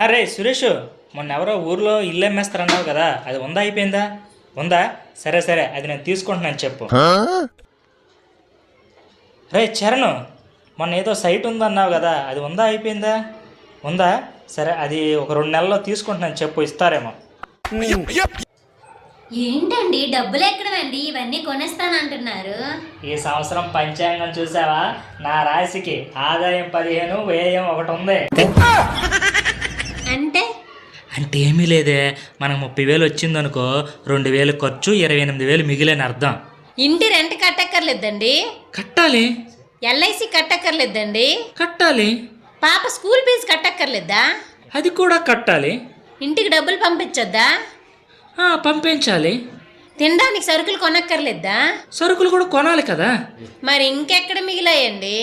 అరే సురేష్, మొన్న ఎవరో ఊర్లో ఇల్లు అమ్మేస్తారన్నావు కదా, అది ఉందా అయిపోయిందా? ఉందా? సరే సరే, అది నేను తీసుకుంటున్నాను చెప్పు. రే చరణ్, మొన్న ఏదో సైట్ ఉందన్నావు కదా, అది ఉందా అయిపోయిందా? ఉందా? సరే, అది ఒక 2 నెలల్లో తీసుకుంటున్నాను చెప్పు, ఇస్తారేమో. ఏంటండి డబ్బులు ఎక్కడవండి? ఇవన్నీ కొనేస్తానంటున్నారు. ఈ సంవత్సరం పంచాంగం చూసావా? నా రాశికి ఆదాయం 15, వ్యయం 1 ఉంది. అంటే అంటే ఏమీ లేదే, మనకు 30,000 వచ్చిందనుకో, 2,000 ఖర్చు, 28,000 మిగిలిన అర్థం. ఇంటి రెంట్ కట్టక్కర్లేదండి, కట్టాలి. ఎల్ఐసి కట్టక్కర్లేదండి, కట్టాలి. పాప స్కూల్ ఫీజు కట్టక్కర్లేదా, అది కూడా కట్టాలి. ఇంటికి డబ్బులు పంపించొద్దా, పంపించాలి. తినడానికి సరుకులు కొనక్కర్లేదా, సరుకులు కూడా కొనాలి కదా. మరి ఇంకెక్కడ మిగిలాయండి?